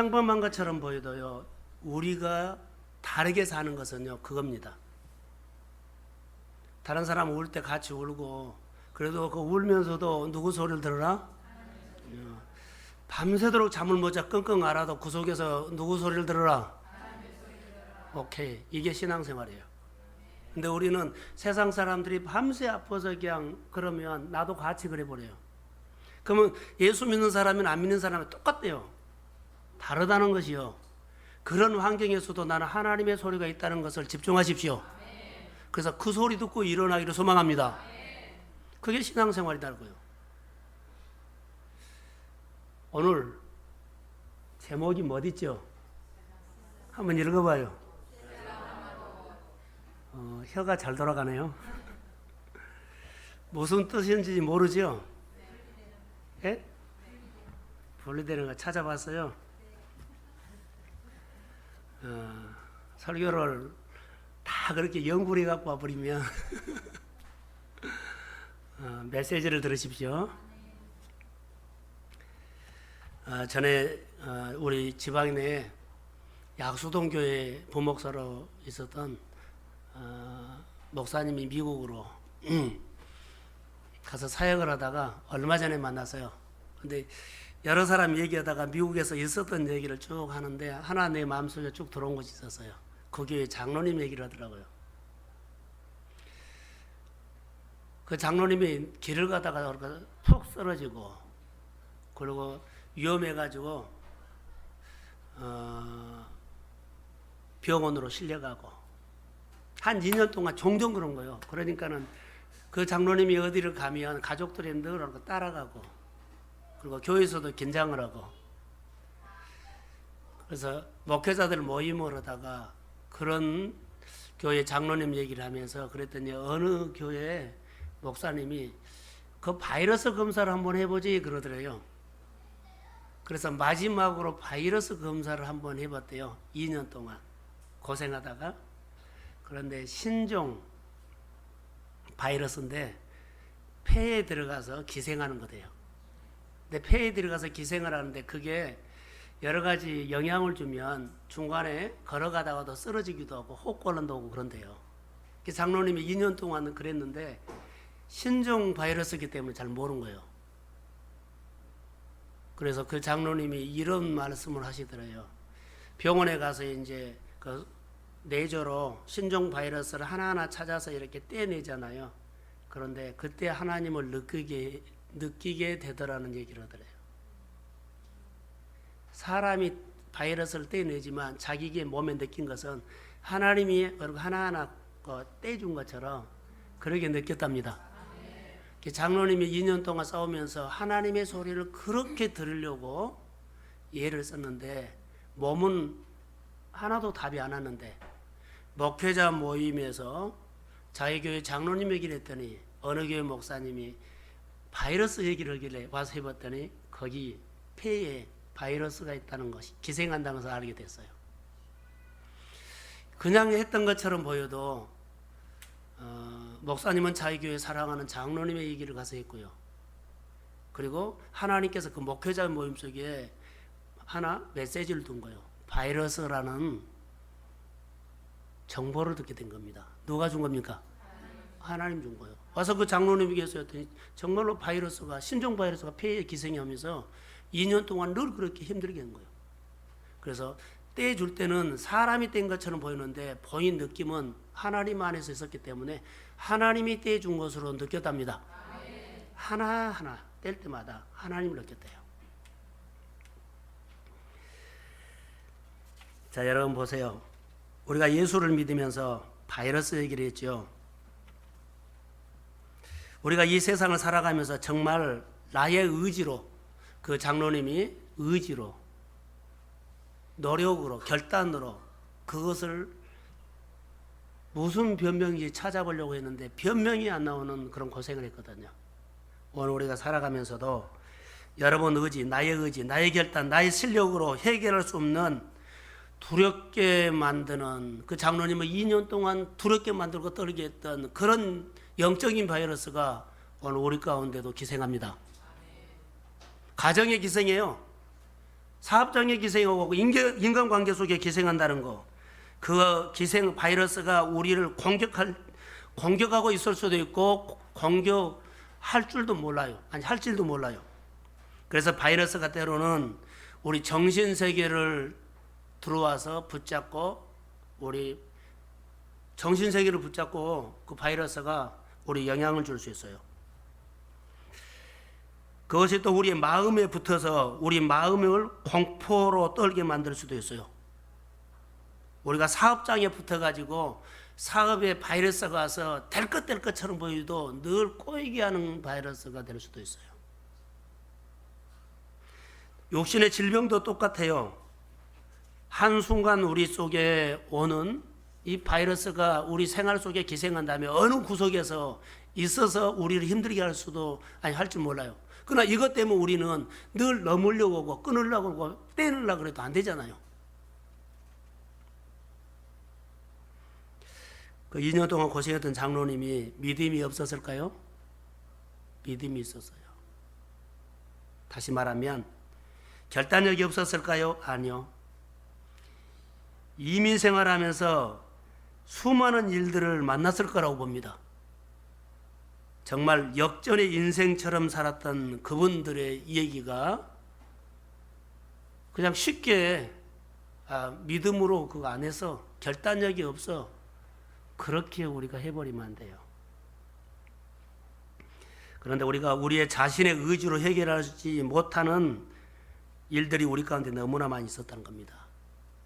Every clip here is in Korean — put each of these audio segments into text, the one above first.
평범한 것처럼 보여도요, 우리가 다르게 사는 것은요, 그겁니다. 다른 사람 울 때 같이 울고, 그래도 그 울면서도 누구 소리를 들으라? 밤새도록 잠을 못 자 끙끙 앓아도 그 속에서 누구 소리를 들으라? 오케이. 이게 신앙생활이에요. 근데 우리는 세상 사람들이 밤새 아파서 그냥 그러면 나도 같이 그래 버려요. 그러면 예수 믿는 사람이나 안 믿는 사람이 똑같대요. 다르다는 것이요. 그런 환경에서도 나는 하나님의 소리가 있다는 것을 집중하십시오. 그래서 그 소리 듣고 일어나기를 소망합니다. 그게 신앙생활이다고요. 오늘 제목이 뭐 있죠? 한번 읽어봐요. 혀가 잘 돌아가네요. 무슨 뜻인지 모르죠? 예? 분리되는 거 찾아봤어요. 설교를 다 그렇게 연구해 갖고 와버리면 메시지를 들으십시오. 전에 우리 지방 내에 약수동 교회 부목사로 있었던 목사님이 미국으로 가서 사역을 하다가 얼마 전에 만났어요. 근데 여러 사람 얘기하다가 미국에서 있었던 얘기를 쭉 하는데 하나 내 마음속에 쭉 들어온 것이 있었어요. 그 교회 장로님 얘기를 하더라고요. 그 장로님이 길을 가다가 푹 쓰러지고 그리고 위험해가지고 병원으로 실려가고 한 2년 동안 종종 그런 거예요. 그러니까는 그 장로님이 어디를 가면 가족들이 늘 따라가고 그리고 교회에서도 긴장을 하고 그래서 목회자들 모임을 하다가 그런 교회 장로님 얘기를 하면서 그랬더니 어느 교회 목사님이 그 바이러스 검사를 한번 해보지 그러더래요. 그래서 마지막으로 바이러스 검사를 한번 해봤대요. 2년 동안 고생하다가. 그런데 신종 바이러스인데 폐에 들어가서 기생하는 거대요. 근데 폐에 들어가서 기생을 하는데 그게 여러 가지 영향을 주면 중간에 걸어가다가도 쓰러지기도 하고 혹걸음도 오고 그런데요. 장로님이 2년 동안은 그랬는데 신종 바이러스이기 때문에 잘 모르는 거예요. 그래서 그 장로님이 이런 말씀을 하시더래요. 병원에 가서 이제 그 내조로 신종 바이러스를 하나하나 찾아서 이렇게 떼내잖아요. 그런데 그때 하나님을 느끼게 되더라는 얘기를 하더래요. 사람이 바이러스를 떼내지만 자기의 몸에 느낀 것은 하나님이 하나하나 떼준 것처럼 그렇게 느꼈답니다. 장로님이 2년 동안 싸우면서 하나님의 소리를 그렇게 들으려고 예를 썼는데 몸은 하나도 답이 안 왔는데 목회자 모임에서 자기 교회 장로님 얘기를 했더니 어느 교회 목사님이 바이러스 얘기를 하길래 와서 해봤더니 거기 폐에 바이러스가 있다는 것이 기생한다는 것을 알게 됐어요. 그냥 했던 것처럼 보여도 목사님은 자기 교회 사랑하는 장로님의 얘기를 가서 했고요. 그리고 하나님께서 그 목회자 모임 속에 하나 메시지를 둔 거예요. 바이러스라는 정보를 듣게 된 겁니다. 누가 준 겁니까? 하나님 준 거예요. 와서 그 장로님에게 했더니 정말로 바이러스가 신종 바이러스가 폐에 기생이 하면서 2년 동안 늘 그렇게 힘들게 한 거예요. 그래서 떼줄 때는 사람이 뗀 것처럼 보이는데 보인 느낌은 하나님 안에서 있었기 때문에 하나님이 떼준 것으로 느꼈답니다. 하나하나 뗄 때마다 하나님을 느꼈대요. 자, 여러분 보세요. 우리가 예수를 믿으면서 바이러스 얘기를 했죠. 우리가 이 세상을 살아가면서 정말 나의 의지로 그 장로님이 의지로 노력으로 결단으로 그것을 무슨 변명인지 찾아보려고 했는데 변명이 안 나오는 그런 고생을 했거든요. 오늘 우리가 살아가면서도 여러분 의지, 나의 결단, 나의 실력으로 해결할 수 없는 두렵게 만드는 그 장로님을 2년 동안 두렵게 만들고 떨게 했던 그런 영적인 바이러스가 오늘 우리 가운데도 기생합니다. 가정의 기생이에요. 사업장에 기생하고 인간관계 속에 기생한다는 거, 그 기생 바이러스가 우리를 공격하고 있을 수도 있고 공격할 줄도 몰라요. 아니 할 줄도 몰라요. 그래서 바이러스가 때로는 우리 정신 세계를 들어와서 붙잡고 우리 정신 세계를 붙잡고 그 바이러스가 우리 영향을 줄 수 있어요. 그것이 또 우리의 마음에 붙어서 우리 마음을 공포로 떨게 만들 수도 있어요. 우리가 사업장에 붙어가지고 사업에 바이러스가 와서 될 것처럼 보여도 늘 꼬이게 하는 바이러스가 될 수도 있어요. 육신의 질병도 똑같아요. 한순간 우리 속에 오는 이 바이러스가 우리 생활 속에 기생한 다음에 어느 구석에서 있어서 우리를 힘들게 할 수도 할 줄 몰라요. 그러나 이것 때문에 우리는 늘 넘으려고 하고 끊으려고 하고 떼내려고 해도 안 되잖아요. 그 2년 동안 고생했던 장로님이 믿음이 없었을까요? 믿음이 있었어요. 다시 말하면 결단력이 없었을까요? 아니요. 이민 생활하면서 수많은 일들을 만났을 거라고 봅니다. 정말 역전의 인생처럼 살았던 그분들의 얘기가 그냥 쉽게 믿음으로 그거 안 해서 결단력이 없어 그렇게 우리가 해버리면 안 돼요. 그런데 우리가 우리의 자신의 의지로 해결하지 못하는 일들이 우리 가운데 너무나 많이 있었다는 겁니다.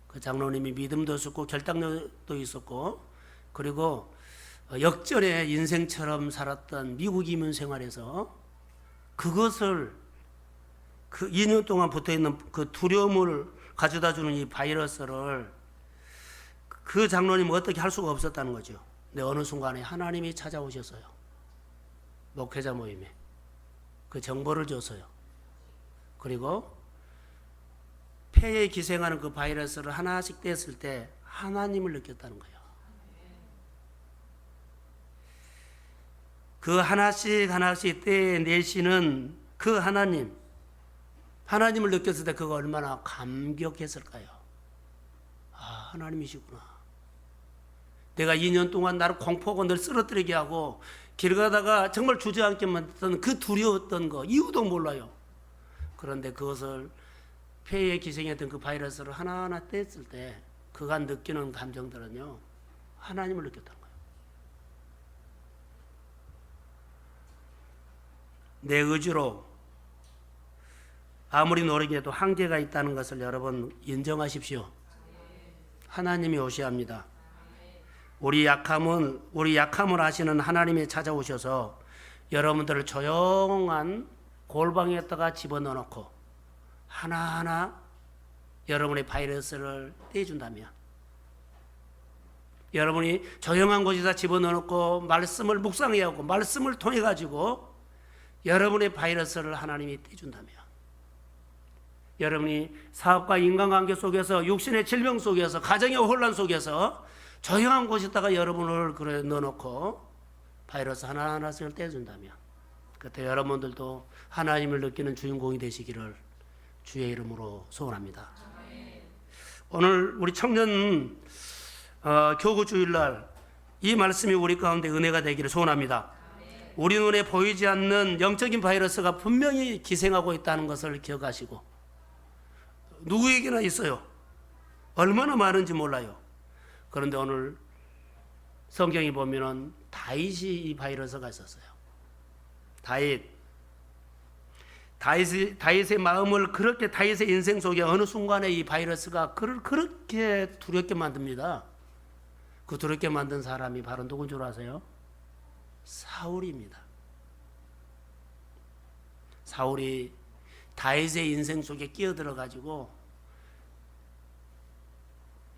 그 장로님이 믿음도 있었고 결단력도 있었고 그리고 역전의 인생처럼 살았던 미국 이민 생활에서 그것을 그 2년 동안 붙어있는 그 두려움을 가져다주는 이 바이러스를 그 장로님은 어떻게 할 수가 없었다는 거죠. 근데 어느 순간에 하나님이 찾아오셨어요. 목회자 모임에 그 정보를 줬어요. 그리고 폐에 기생하는 그 바이러스를 하나씩 뗐을 때 하나님을 느꼈다는 거예요. 그 하나씩 떼내시는 그 하나님을 느꼈을 때 그거 얼마나 감격했을까요? 아, 하나님이시구나. 내가 2년 동안 나를 공포하고 늘 쓰러뜨리게 하고 길 가다가 정말 주저앉게 만들었던 그 두려웠던 거 이유도 몰라요. 그런데 그것을 폐에 기생했던 그 바이러스를 하나하나 뗐을 때 그가 느끼는 감정들은요, 하나님을 느꼈다는 거예요. 내 의지로 아무리 노력해도 한계가 있다는 것을 여러분 인정하십시오. 하나님이 오셔야 합니다. 우리 약함을 아시는 하나님이 찾아오셔서 여러분들을 조용한 골방에다가 집어넣어놓고 하나하나 여러분의 바이러스를 떼준다면, 여러분이 조용한 곳에다 집어넣어놓고 말씀을 묵상해야 하고 말씀을 통해 가지고 여러분의 바이러스를 하나님이 떼준다면, 여러분이 사업과 인간관계 속에서 육신의 질병 속에서 가정의 혼란 속에서 조용한 곳에다가 여러분을 그래 넣어놓고 바이러스 하나하나씩을 떼준다면 그때 여러분들도 하나님을 느끼는 주인공이 되시기를 주의 이름으로 소원합니다. 오늘 우리 청년 교구 주일날 이 말씀이 우리 가운데 은혜가 되기를 소원합니다. 우리 눈에 보이지 않는 영적인 바이러스가 분명히 기생하고 있다는 것을 기억하시고, 누구에게나 있어요. 얼마나 많은지 몰라요. 그런데 오늘 성경이 보면은 다윗이 이 바이러스가 있었어요. 다윗의 마음을 그렇게, 다윗의 인생 속에 어느 순간에 이 바이러스가 그를 그렇게 두렵게 만듭니다. 그 두렵게 만든 사람이 바로 누군 줄 아세요? 사울입니다. 사울이 다윗의 인생 속에 끼어들어 가지고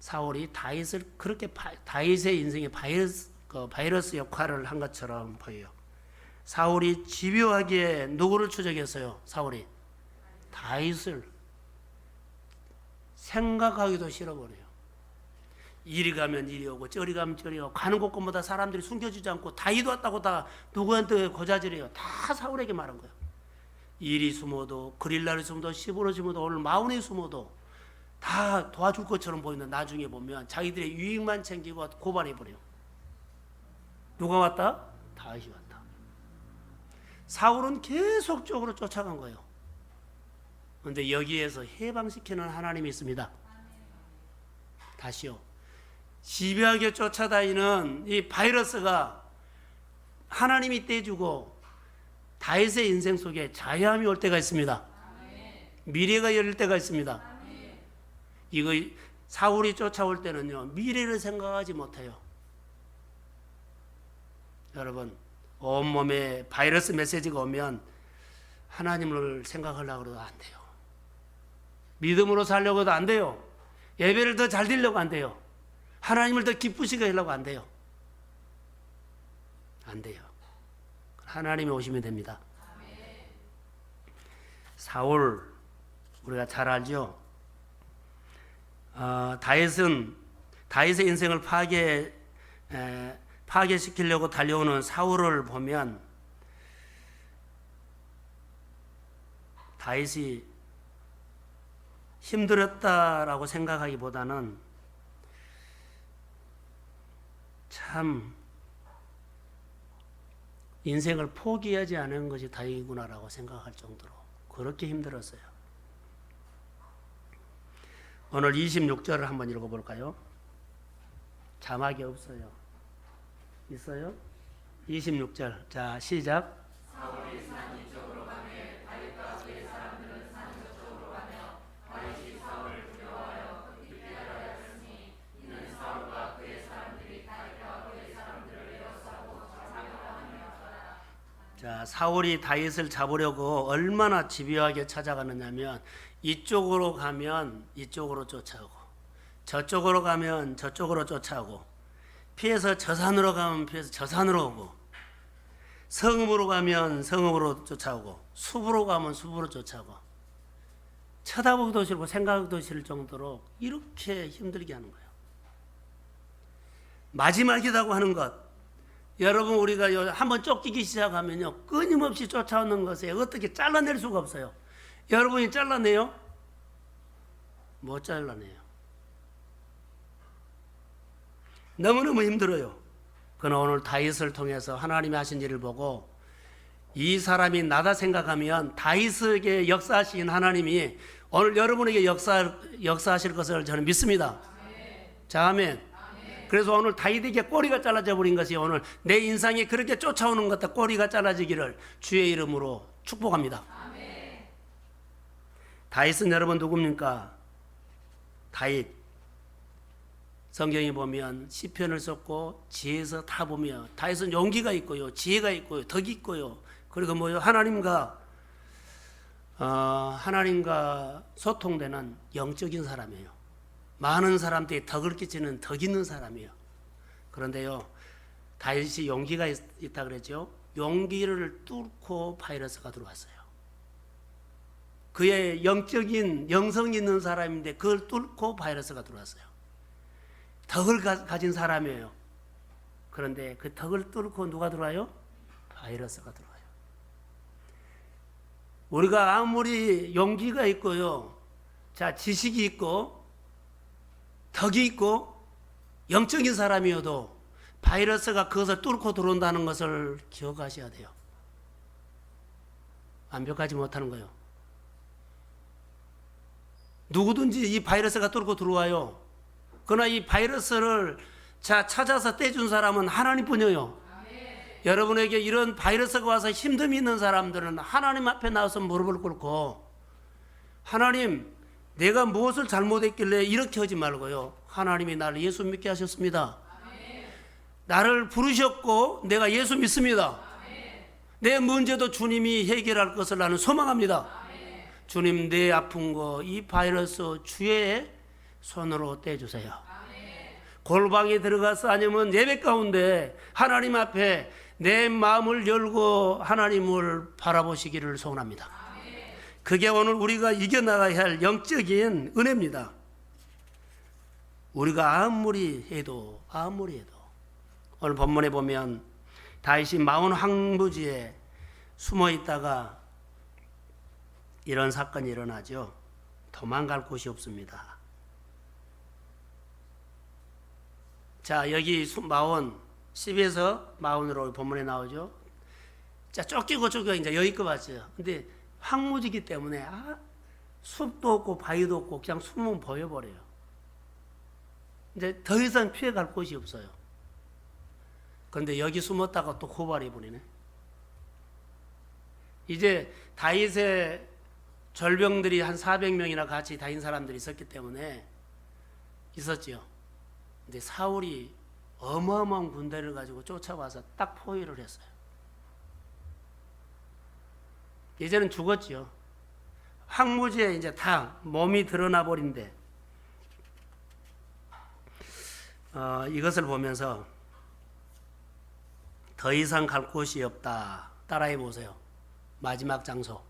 사울이 다윗을 그렇게 다윗의 인생에 바이러스 역할을 한 것처럼 보여요. 사울이 집요하게 누구를 추적했어요? 사울이 다윗을 생각하기도 싫어버려요. 이리 가면 이리 오고 저리 가면 저리 오고 가는 곳곳마다 사람들이 숨겨주지 않고 다윗 왔다고 다 누구한테 고자질해요. 다 사울에게 말한 거예요. 일이 숨어도 그릴날이 숨어도 시부로 숨어도 오늘 마흔이 숨어도 다 도와줄 것처럼 보이는 나중에 보면 자기들의 유익만 챙기고 고발해버려. 누가 왔다? 다윗이 왔다. 사울은 계속적으로 쫓아간 거예요. 그런데 여기에서 해방시키는 하나님이 있습니다. 다시요. 집요하게 쫓아다니는 이 바이러스가 하나님이 떼주고 다윗의 인생 속에 자유함이 올 때가 있습니다. 미래가 열릴 때가 있습니다. 이거 사울이 쫓아올 때는요, 미래를 생각하지 못해요. 여러분, 온몸에 바이러스 메시지가 오면 하나님을 생각하려고 해도 안 돼요. 믿음으로 살려고 해도 안 돼요. 예배를 더 잘 드리려고 안 돼요. 하나님을 더 기쁘시게 하려고 안 돼요. 안 돼요. 하나님이 오시면 됩니다. 사울 우리가 잘 알죠. 다윗의 인생을 파괴시키려고 달려오는 사울을 보면 다윗이 힘들었다라고 생각하기보다는 참 인생을 포기하지 않은 것이 다행이구나라고 생각할 정도로 그렇게 힘들었어요. 오늘 26절을 한번 읽어볼까요? 자막이 없어요. 있어요? 26절. 자, 시작. 사울이 산 이쪽으로 가매 다윗과 그의 사람들은 산 저쪽으로 가며 다윗이 사울을 두려워하여 급히 빼앗았으니 이는 사울과 그의 사람들이 다윗과 그의 사람들을 에워싸고 잡으려고 함이었더라. 자, 사울이 다윗을 잡으려고 얼마나 집요하게 찾아가느냐면 이쪽으로 가면 이쪽으로 쫓아오고 저쪽으로 가면 저쪽으로 쫓아오고 피해서 저 산으로 가면 피해서 저 산으로 오고 성읍으로 가면 성읍으로 쫓아오고 숲으로 가면 숲으로 쫓아오고 쳐다보기도 싫고 생각도 싫을 정도로 이렇게 힘들게 하는 거예요. 마지막이라고 하는 것, 여러분 우리가 한번 쫓기기 시작하면요 끊임없이 쫓아오는 것에 어떻게 잘라낼 수가 없어요. 여러분이 잘라내요? 못 잘라내요. 너무너무 힘들어요. 그러나 오늘 다윗을 통해서 하나님이 하신 일을 보고 이 사람이 나다 생각하면 다윗에게 역사하신 하나님이 오늘 여러분에게 역사하실 것을 저는 믿습니다. 자, 아멘. 그래서 오늘 다윗에게 꼬리가 잘라져 버린 것이 오늘 내 인상이 그렇게 쫓아오는 것 같아 꼬리가 잘라지기를 주의 이름으로 축복합니다. 다윗은 여러분 누굽니까? 다윗. 성경에 보면 시편을 썼고 지혜서 다 보면 다윗은 용기가 있고요, 지혜가 있고요, 덕이 있고요. 그리고 뭐요? 하나님과 소통되는 영적인 사람이에요. 많은 사람들이 덕을 끼치는 덕 있는 사람이에요. 그런데요, 다윗이 용기가 있다 그랬죠. 용기를 뚫고 바이러스가 들어왔어요. 그의 영적인 영성이 있는 사람인데 그걸 뚫고 바이러스가 들어왔어요. 덕을 가진 사람이에요. 그런데 그 덕을 뚫고 누가 들어와요? 바이러스가 들어와요. 우리가 아무리 용기가 있고요, 자 지식이 있고 덕이 있고 영적인 사람이어도 바이러스가 그것을 뚫고 들어온다는 것을 기억하셔야 돼요. 완벽하지 못하는 거예요. 누구든지 이 바이러스가 뚫고 들어와요. 그러나 이 바이러스를 찾아서 떼준 사람은 하나님뿐이에요. 여러분에게 이런 바이러스가 와서 힘듦이 있는 사람들은 하나님 앞에 나와서 무릎을 꿇고 하나님, 내가 무엇을 잘못했길래 이렇게 하지 말고요, 하나님이 나를 예수 믿게 하셨습니다. 나를 부르셨고 내가 예수 믿습니다. 내 문제도 주님이 해결할 것을 나는 소망합니다. 주님, 내 아픈 거 이 바이러스 주의 손으로 떼주세요. 골방에 들어가서 아니면 예배 가운데 하나님 앞에 내 마음을 열고 하나님을 바라보시기를 소원합니다. 그게 오늘 우리가 이겨나가야 할 영적인 은혜입니다. 우리가 아무리 해도 오늘 본문에 보면 다윗이 마온 황무지에 숨어 있다가 이런 사건이 일어나죠. 도망갈 곳이 없습니다. 자, 여기 마온 10에서 마온으로 본문에 나오죠. 자, 쫓기고 이제 여기껏 왔어요. 근데 황무지기 때문에 숲도 없고 바위도 없고 그냥 숨은 보여버려요. 이제 더 이상 피해갈 곳이 없어요. 그런데 여기 숨었다가 또 고발해버리네. 이제 다윗의 절병들이 한 400명이나 같이 다닌 사람들이 있었기 때문에 있었지요. 근데 사울이 어마어마한 군대를 가지고 쫓아와서 딱 포위를 했어요. 이제는 죽었지요. 황무지에 이제 다 몸이 드러나 버린데 이것을 보면서 더 이상 갈 곳이 없다. 따라해 보세요. 마지막 장소.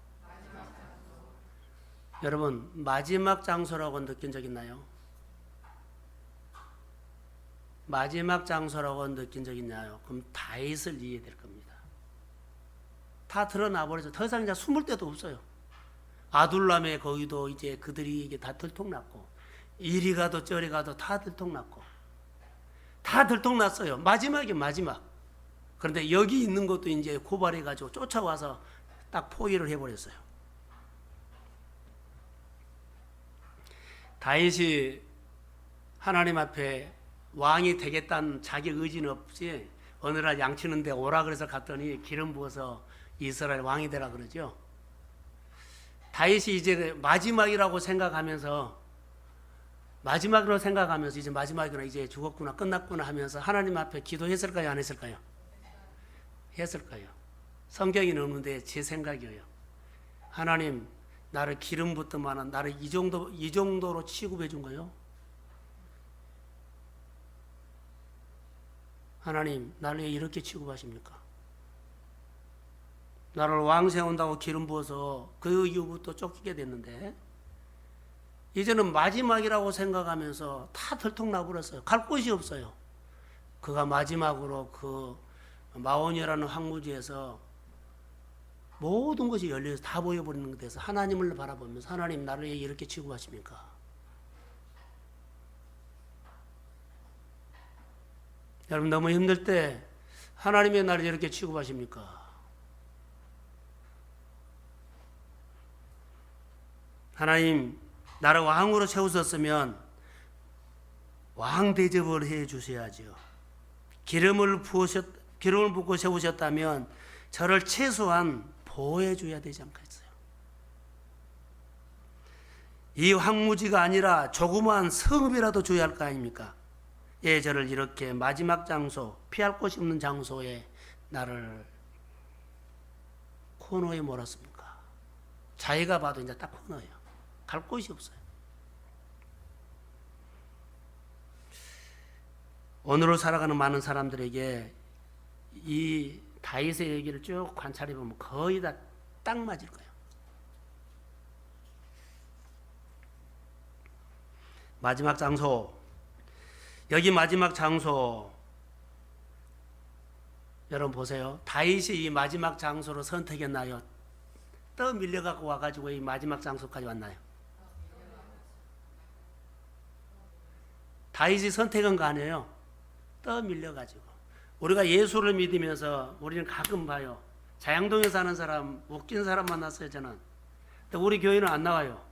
여러분, 마지막 장소라고 느낀 적 있나요? 마지막 장소라고 느낀 적 있나요? 그럼 다윗을 이해될 겁니다. 다 드러나 버려서 더 이상 이제 숨을 데도 없어요. 아둘람의 거기도 이제 그들이 이게 다 들통났고, 이리 가도 저리 가도 다 들통났고, 다 들통났어요. 마지막이 마지막. 그런데 여기 있는 것도 이제 고발해가지고 쫓아와서 딱 포위를 해버렸어요. 다윗이 하나님 앞에 왕이 되겠다는 자기 의지는 없이 어느 날 양치는데 오라 그래서 갔더니 기름 부어서 이스라엘 왕이 되라 그러죠. 다윗이 이제 마지막이라고 생각하면서 이제 마지막이구나, 이제 죽었구나, 끝났구나 하면서 하나님 앞에 기도했을까요, 안 했을까요? 했을 거예요. 성경이 없는데 제 생각이에요. 하나님, 나를 기름 붓더만은 나를 이 정도로 취급해 준 거요. 하나님, 나를 왜 이렇게 취급하십니까? 나를 왕 세운다고 기름 부어서 그 이후부터 쫓기게 됐는데 이제는 마지막이라고 생각하면서 다 들통나버렸어요. 갈 곳이 없어요. 그가 마지막으로 그 마온이라는 황무지에서 모든 것이 열려서 다 보여버리는 것에서 하나님을 바라보면서 하나님, 나를 왜 이렇게 취급하십니까? 여러분, 너무 힘들 때 하나님의 나를 이렇게 취급하십니까? 하나님, 나를 왕으로 세우셨으면 왕 대접을 해 주셔야죠. 기름을 붓고 세우셨다면 저를 최소한 보호해 줘야 되지 않겠어요? 이 황무지가 아니라 조그마한 성읍이라도 줘야 할 거 아닙니까? 예, 저를 이렇게 마지막 장소, 피할 곳이 없는 장소에 나를 코너에 몰았습니까? 자기가 봐도 이제 딱 코너예요. 갈 곳이 없어요. 오늘을 살아가는 많은 사람들에게 이 다윗의 얘기를 쭉 관찰해 보면 거의 다 딱 맞을 거예요. 마지막 장소, 여기 마지막 장소, 여러분 보세요. 다윗이 이 마지막 장소로 선택했나요? 떠 밀려갖고 와가지고 이 마지막 장소까지 왔나요? 다윗이 선택한 거 아니에요. 떠 밀려가지고. 우리가 예수를 믿으면서 우리는 가끔 봐요. 자양동에 사는 사람, 웃긴 사람 만났어요, 저는. 근데 우리 교회는 안 나와요.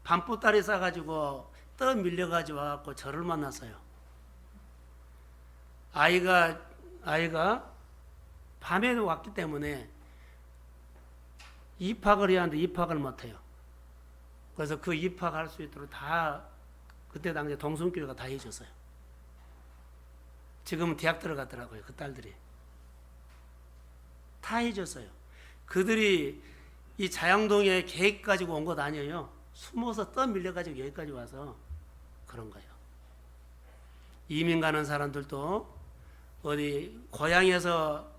밤보따리 싸가지고 떠 밀려가지고 와갖고 저를 만났어요. 아이가 밤에 왔기 때문에 입학을 해야 하는데 입학을 못해요. 그래서 그 입학할 수 있도록 다 그때 당시에 동성교회가 다 해줬어요. 지금은 대학 들어갔더라고요. 그 딸들이 다 해줬어요. 그들이 이 자양동에 계획 가지고 온 것 아니에요. 숨어서 떠밀려가지고 여기까지 와서 그런 거예요. 이민 가는 사람들도 어디 고향에서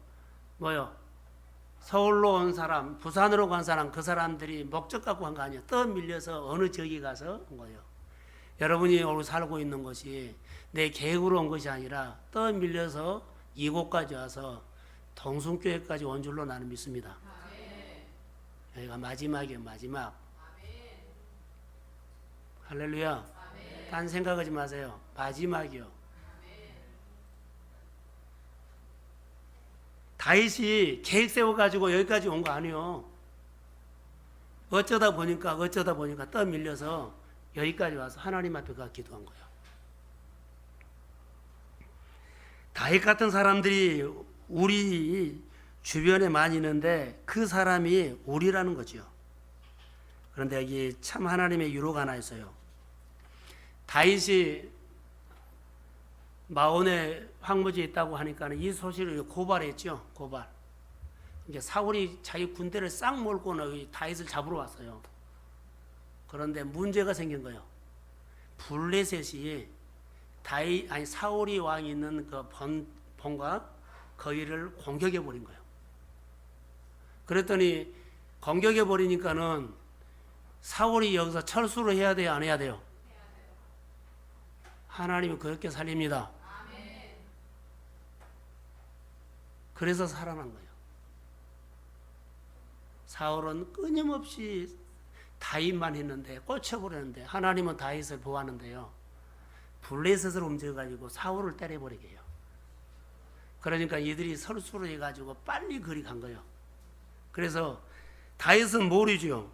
서울로 온 사람, 부산으로 간 사람, 그 사람들이 목적 갖고 간 거 아니에요. 떠밀려서 어느 지역에 가서 온 거예요. 여러분이 오늘 살고 있는 것이 내 계획으로 온 것이 아니라 떠밀려서 이곳까지 와서 동성교회까지 온 줄로 나는 믿습니다. 여기가 마지막이에요. 마지막. 할렐루야. 딴 생각하지 마세요. 마지막이요. 다윗이 계획 세워가지고 여기까지 온 거 아니요. 어쩌다 보니까 떠밀려서 여기까지 와서 하나님 앞에 가 기도한 거예요. 다윗 같은 사람들이 우리 주변에 많이 있는데 그 사람이 우리라는 거죠. 그런데 여기 참 하나님의 유로가 하나 있어요. 다윗이 마온의 황무지에 있다고 하니까 이 소식을 고발했죠. 고발. 이제 사울이 자기 군대를 싹 몰고는 다윗을 잡으러 왔어요. 그런데 문제가 생긴 거예요. 블레셋이 사울이 왕이 있는 그 본과 거기를 공격해 버린 거예요. 그랬더니 공격해 버리니까는 사울이 여기서 철수를 해야 돼요, 안 해야 돼요? 하나님이 그렇게 살립니다. 그래서 살아난 거예요. 사울은 끊임없이 다윗만 했는데 꽂혀버렸는데 하나님은 다윗을 보았는데요. 블레셋을 움직여가지고 사울을 때려버리게 해요. 그러니까 이들이 설수를 해가지고 빨리 그리 간 거예요. 그래서 다윗은 모르죠.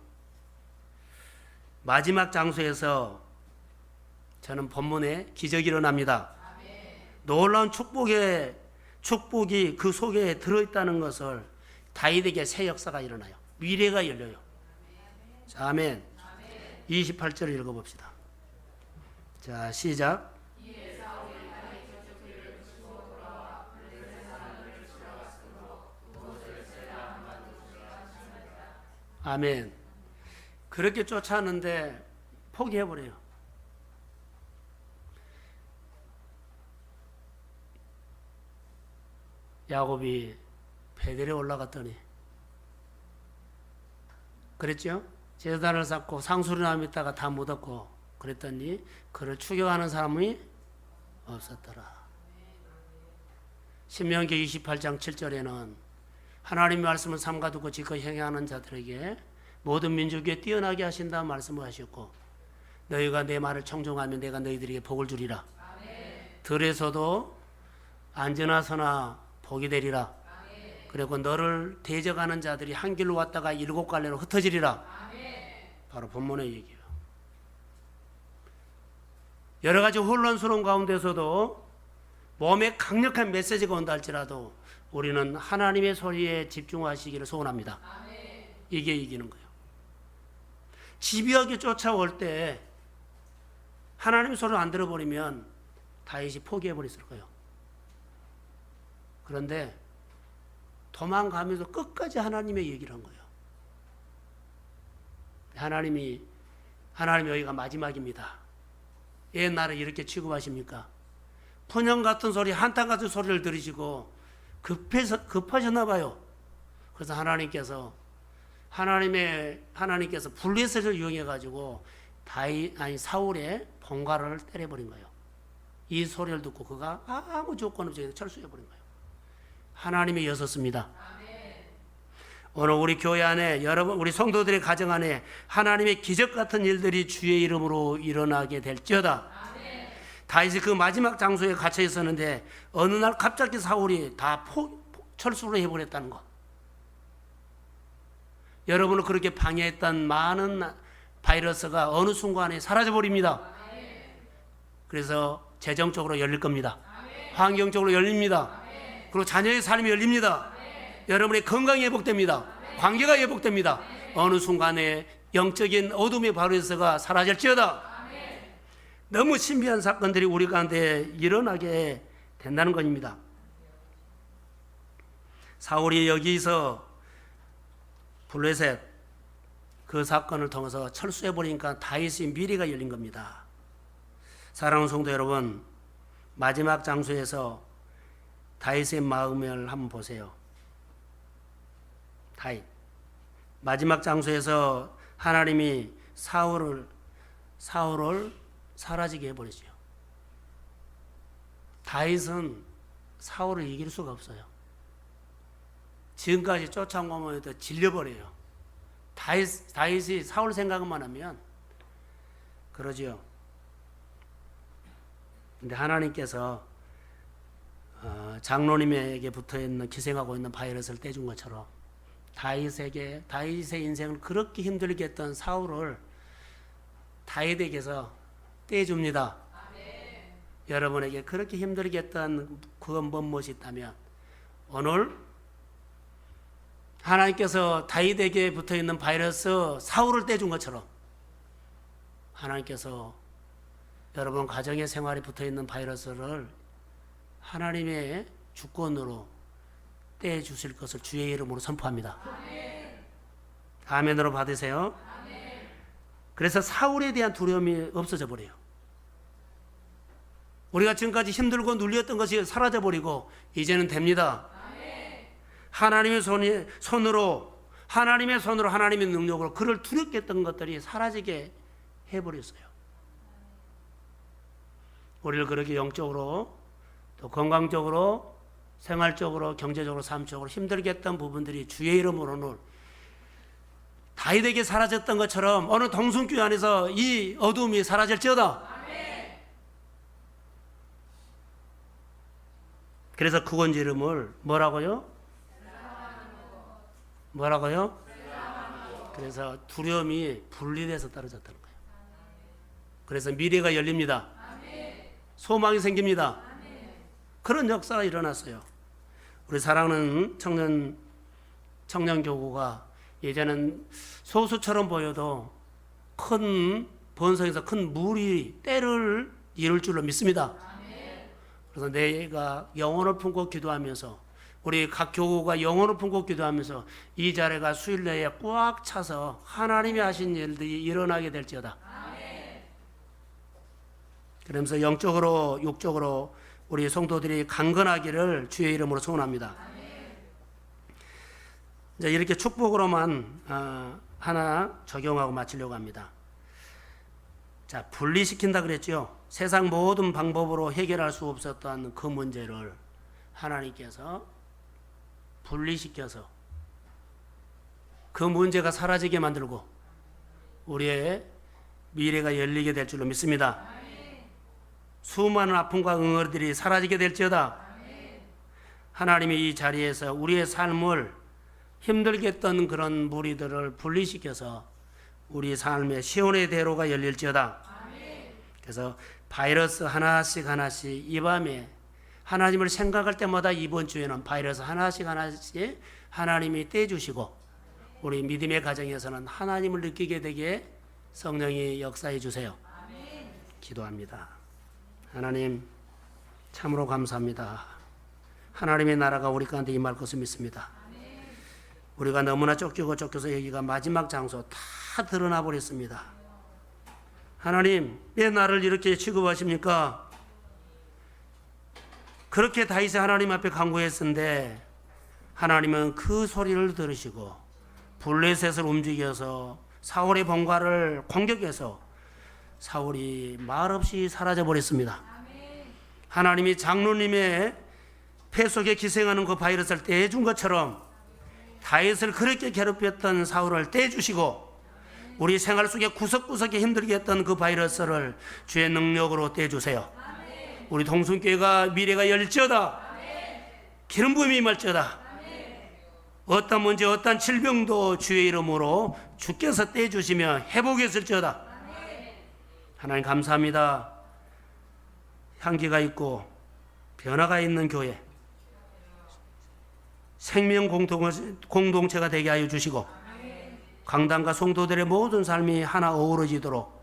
마지막 장소에서 저는 본문에 기적이 일어납니다. 놀라운 축복이 그 속에 들어있다는 것을 다윗에게 새 역사가 일어나요. 미래가 열려요. 자, 아멘. 28절을 읽어봅시다. 자, 시작. 아멘. 그렇게 쫓아왔는데 포기해버려요. 야곱이 베델에 올라갔더니 그랬죠? 제단을 쌓고 상수리나무 있다가 다 묻었고 그랬더니 그를 추격하는 사람이 없었더라. 신명기 28장 7절에는 하나님의 말씀을 삼가두고 지켜 행하는 자들에게 모든 민족 위에 뛰어나게 하신다는 말씀을 하셨고 너희가 내 말을 청종하면 내가 너희들에게 복을 주리라. 들에서도 앉으나서나 복이 되리라. 그리고 너를 대적하는 자들이 한 길로 왔다가 일곱 갈래로 흩어지리라. 바로 본문의 얘기예요. 여러 가지 혼란스러운 가운데서도 몸에 강력한 메시지가 온다 할지라도 우리는 하나님의 소리에 집중하시기를 소원합니다. 이게 이기는 거예요. 집요하게 쫓아올 때 하나님의 소리를 안 들어버리면 다윗이 포기해버렸을 거예요. 그런데 도망가면서 끝까지 하나님의 얘기를 한 거예요. 하나님이 여기가 마지막입니다. 옛날에 이렇게 취급하십니까? 푸념 같은 소리, 한탄 같은 소리를 들으시고 급하셨나 봐요. 그래서 하나님께서 블레셋을 이용해 가지고 사울의 본가를 때려버린 거예요. 이 소리를 듣고 그가 아무 조건 없이 철수해 버린 거예요. 하나님이 여섰습니다. 오늘 우리 교회 안에 여러분 우리 성도들의 가정 안에 하나님의 기적 같은 일들이 주의 이름으로 일어나게 될지어다. 다윗이 그 마지막 장소에 갇혀 있었는데 어느 날 갑자기 사울이 다 철수를 해버렸다는 것. 여러분을 그렇게 방해했던 많은 바이러스가 어느 순간에 사라져 버립니다. 그래서 재정적으로 열릴 겁니다. 환경적으로 열립니다. 그리고 자녀의 삶이 열립니다. 여러분의 건강이 회복됩니다. 관계가 회복됩니다. 어느 순간에 영적인 어둠의 바이러스가 사라질지어다. 너무 신비한 사건들이 우리 가운데 일어나게 된다는 것입니다. 사울이 여기서 블레셋 그 사건을 통해서 철수해버리니까 다윗의 미래가 열린 겁니다. 사랑하는 성도 여러분, 마지막 장소에서 다윗의 마음을 한번 보세요. 다윗 마지막 장소에서 하나님이 사울을 사라지게 해버리죠. 다윗은 사울을 이길 수가 없어요. 지금까지 쫓아온 것만 해도 질려버려요. 다윗이 사울 생각만 하면 그러지요. 근데 하나님께서 장로님에게 붙어있는 기생하고 있는 바이러스를 떼준 것처럼 다윗의 인생을 그렇게 힘들게 했던 사울을 다윗에게서 떼줍니다. 아멘. 여러분에게 그렇게 힘들게 했던 그건 무엇이 있다면 오늘 하나님께서 다윗에게 붙어있는 바이러스 사울을 떼준 것처럼 하나님께서 여러분 가정의 생활에 붙어있는 바이러스를 하나님의 주권으로 떼주실 것을 주의 이름으로 선포합니다. 아멘. 아멘으로 받으세요. 아멘. 그래서 사울에 대한 두려움이 없어져 버려요. 우리가 지금까지 힘들고 눌렸던 것이 사라져 버리고 이제는 됩니다. 아멘. 하나님의 손으로 하나님의 능력으로 그를 두렵게 했던 것들이 사라지게 해버렸어요. 우리를 그렇게 영적으로 또 건강적으로 생활적으로 경제적으로 삶적으로 힘들게 했던 부분들이 주의 이름으로 오늘 다윗에게 사라졌던 것처럼 어느 동순교회 안에서 이 어두움이 사라질지어다. 아멘. 그래서 구원지 이름을 뭐라고요? 그래서 두려움이 분리돼서 떨어졌다는 거예요. 그래서 미래가 열립니다. 소망이 생깁니다. 그런 역사가 일어났어요. 우리 사랑하는 청년교구가 이제는 소수처럼 보여도 큰 번성에서 큰 물이 때를 이룰 줄로 믿습니다. 그래서 내가 영혼을 품고 기도하면서 우리 각 교구가 영혼을 품고 기도하면서 이 자리가 수일 내에 꽉 차서 하나님이 하신 일들이 일어나게 될지어다. 그러면서 영적으로 육적으로 우리 성도들이 강건하기를 주의 이름으로 소원합니다. 이제 이렇게 축복으로만 하나 적용하고 마치려고 합니다. 자, 분리시킨다 그랬죠. 세상 모든 방법으로 해결할 수 없었던 그 문제를 하나님께서 분리시켜서 그 문제가 사라지게 만들고 우리의 미래가 열리게 될 줄로 믿습니다. 수많은 아픔과 응어리들이 사라지게 될지어다. 하나님이 이 자리에서 우리의 삶을 힘들게 했던 그런 무리들을 분리시켜서 우리 삶의 시온의 대로가 열릴지어다. 그래서 바이러스 하나씩 이 밤에 하나님을 생각할 때마다 이번 주에는 바이러스 하나씩 하나님이 떼주시고 우리 믿음의 가정에서는 하나님을 느끼게 되게 성령이 역사해 주세요. 기도합니다. 하나님 참으로 감사합니다. 하나님의 나라가 우리 가운데 임할 것을 믿습니다. 우리가 너무나 쫓겨서 여기가 마지막 장소 다 드러나 버렸습니다. 하나님 왜 나를 이렇게 취급하십니까? 그렇게 다윗이 하나님 앞에 간구했는데 하나님은 그 소리를 들으시고 블레셋을 움직여서 사울의 본가를 공격해서 사울이 말없이 사라져 버렸습니다. 하나님이 장로님의 폐 속에 기생하는 그 바이러스를 떼준 것처럼 다윗을 그렇게 괴롭혔던 사울을 떼주시고 우리 생활 속에 구석구석에 힘들게 했던 그 바이러스를 주의 능력으로 떼주세요. 우리 동순교회가 미래가 열릴지어다. 기름 부음이 임할지어다. 어떤 문제 어떤 질병도 주의 이름으로 주께서 떼주시며 회복했을지어다. 하나님 감사합니다. 향기가 있고 변화가 있는 교회 생명 공동체가 되게 하여 주시고 강단과 성도들의 모든 삶이 하나 어우러지도록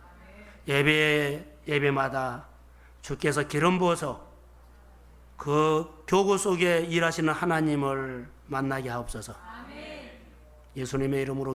예배마다 주께서 기름 부어서 그 교구 속에 일하시는 하나님을 만나게 하옵소서. 예수님의 이름으로